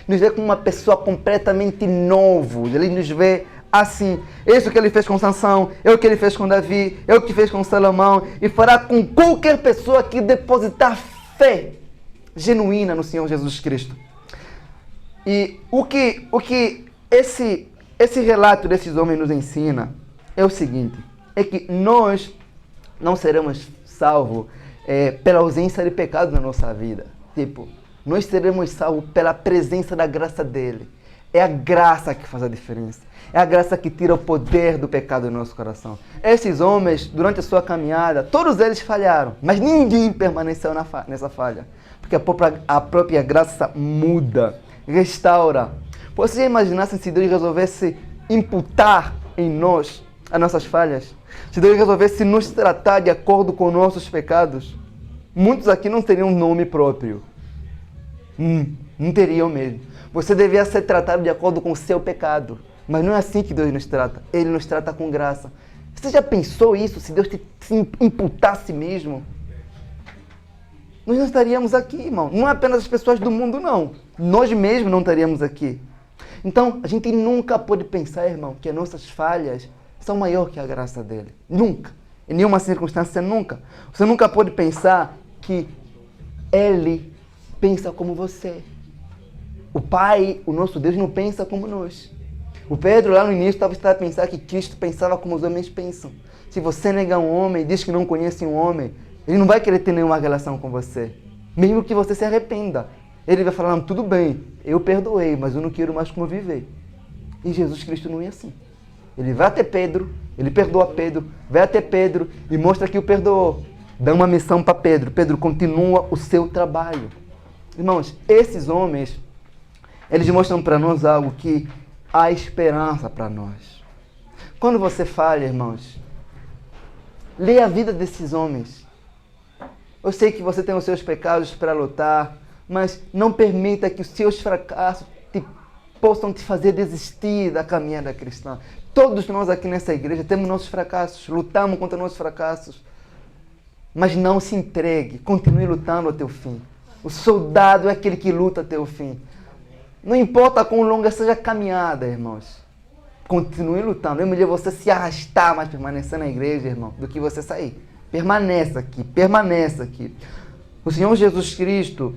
Nos vê como uma pessoa completamente nova. Ele nos vê assim. Isso que ele fez com Sansão, é o que ele fez com Davi, é o que fez com Salomão, e fará com qualquer pessoa que depositar fé genuína no Senhor Jesus Cristo. E o que esse relato desses homens nos ensina é o seguinte, é que nós não seremos salvos pela ausência de pecado na nossa vida. Tipo, nós seremos salvos pela presença da graça dele. É a graça que faz a diferença. É a graça que tira o poder do pecado do nosso coração. Esses homens, durante a sua caminhada, todos eles falharam, mas ninguém permaneceu nessa falha. Porque a própria graça muda, restaura. Você já imaginasse se Deus resolvesse imputar em nós as nossas falhas? Se Deus resolvesse nos tratar de acordo com nossos pecados? Muitos aqui não teriam um nome próprio. Não teriam mesmo. Você devia ser tratado de acordo com o seu pecado. Mas não é assim que Deus nos trata. Ele nos trata com graça. Você já pensou isso? Se Deus te imputasse mesmo? Nós não estaríamos aqui, irmão. Não é apenas as pessoas do mundo, não. Nós mesmos não estaríamos aqui. Então, a gente nunca pode pensar, irmão, que as nossas falhas são maiores que a graça dele. Nunca. Em nenhuma circunstância, nunca. Você nunca pode pensar que ele pensa como você. O Pai, o nosso Deus, não pensa como nós. O Pedro, lá no início, estava a pensar que Cristo pensava como os homens pensam. Se você negar um homem e diz que não conhece um homem, ele não vai querer ter nenhuma relação com você. Mesmo que você se arrependa. Ele vai falar, não, tudo bem, eu perdoei, mas eu não quero mais conviver. E Jesus Cristo não é assim. ele vai até Pedro, ele perdoa Pedro, vai até Pedro e mostra que o perdoou. Dá uma missão para Pedro. Pedro continua o seu trabalho. Irmãos, esses homens, eles mostram para nós algo que há esperança para nós. Quando você falha, irmãos, leia a vida desses homens. Eu sei que você tem os seus pecados para lutar, mas não permita que os seus fracassos possam te fazer desistir da caminhada cristã. Todos nós aqui nessa igreja temos nossos fracassos, lutamos contra nossos fracassos, mas não se entregue, continue lutando até o fim. O soldado é aquele que luta até o fim. Não importa quão longa seja a caminhada, irmãos. Continue lutando. É melhor você se arrastar, mas permanecer na igreja, irmão, do que você sair. Permaneça aqui, permaneça aqui. O Senhor Jesus Cristo,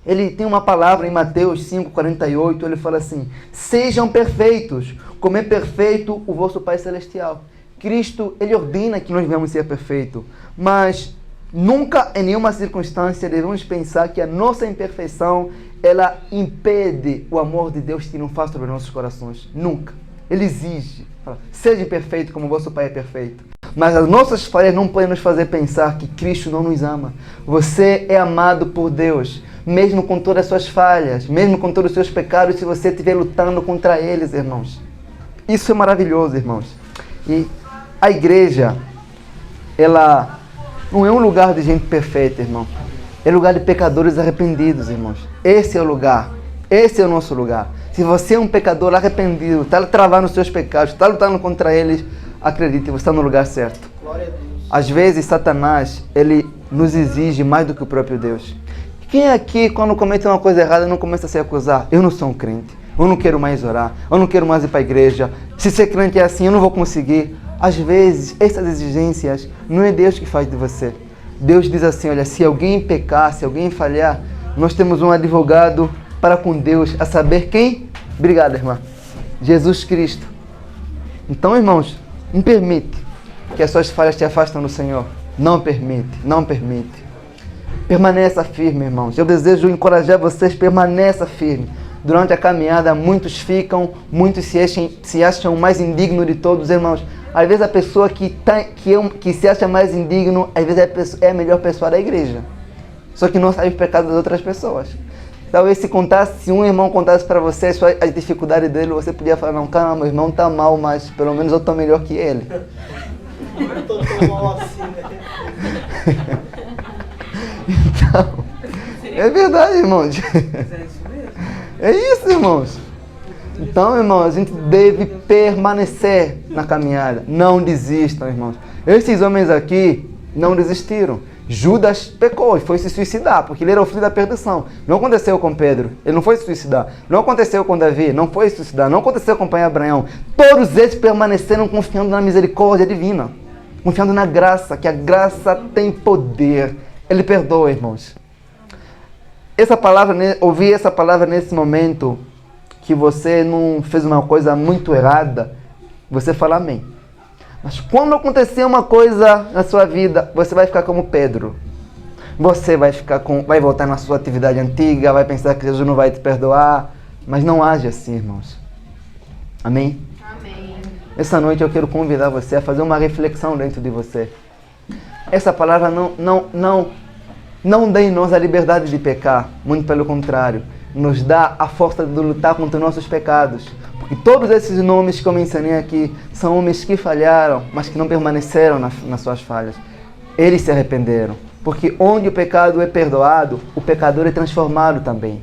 ele tem uma palavra em Mateus 5,48, ele fala assim: sejam perfeitos, como é perfeito o vosso Pai Celestial. Cristo, ele ordena que nós devemos ser perfeitos, mas nunca, em nenhuma circunstância, devemos pensar que a nossa imperfeição, ela impede o amor de Deus que não faz sobre nossos corações. Nunca. Ele exige. Fala, seja perfeito como o vosso Pai é perfeito. Mas as nossas falhas não podem nos fazer pensar que Cristo não nos ama. Você é amado por Deus, mesmo com todas as suas falhas, mesmo com todos os seus pecados, se você estiver lutando contra eles, irmãos. Isso é maravilhoso, irmãos. E a igreja, ela não é um lugar de gente perfeita, irmão. É lugar de pecadores arrependidos, irmãos. Esse é o lugar. Esse é o nosso lugar. Se você é um pecador arrependido, está travando os seus pecados, está lutando contra eles, acredite, você está no lugar certo. Glória a Deus. Às vezes, Satanás, ele nos exige mais do que o próprio Deus. Quem aqui, quando comete uma coisa errada, não começa a se acusar? Eu não sou um crente. Eu não quero mais orar. Eu não quero mais ir para a igreja. Se ser crente é assim, eu não vou conseguir. Às vezes, essas exigências não é Deus que faz de você. Deus diz assim, olha, se alguém pecar, se alguém falhar, nós temos um advogado para com Deus, a saber quem? Obrigado, irmã. Jesus Cristo. Então, irmãos, não permite que as suas falhas te afastem do Senhor. Não permite, não permite. Permaneça firme, irmãos. Eu desejo encorajar vocês, permaneça firme. Durante a caminhada, muitos se acham mais indignos de todos, irmãos. Às vezes a pessoa que se acha mais indigno, às vezes é a melhor pessoa da igreja. Só que não sabe os pecados das outras pessoas. Talvez se um irmão contasse para você as dificuldades dele, você podia falar, não, calma, meu irmão está mal, mas pelo menos eu estou melhor que ele. Eu estou tão mal assim, né? Então, é verdade, irmãos. É isso, irmãos. Então, irmãos, a gente deve permanecer na caminhada. Não desistam, irmãos. Esses homens aqui não desistiram. Judas pecou e foi se suicidar, porque ele era o filho da perdição. Não aconteceu com Pedro, ele não foi se suicidar. Não aconteceu com Davi, não foi se suicidar. Não aconteceu com o pai Abraão. Todos eles permaneceram confiando na misericórdia divina, confiando na graça, que a graça tem poder. Ele perdoa, irmãos. Ouvir essa palavra nesse momento, que você não fez uma coisa muito errada, você fala amém. Mas quando acontecer uma coisa na sua vida, você vai ficar como Pedro. Você vai voltar na sua atividade antiga, vai pensar que Jesus não vai te perdoar, mas não age assim, irmãos. Amém? Amém. Essa noite eu quero convidar você a fazer uma reflexão dentro de você. Essa palavra não dá em nós a liberdade de pecar, muito pelo contrário, nos dá a força de lutar contra os nossos pecados. Porque todos esses nomes que eu mencionei aqui são homens que falharam, mas que não permaneceram nas suas falhas. Eles se arrependeram. Porque onde o pecado é perdoado, o pecador é transformado também.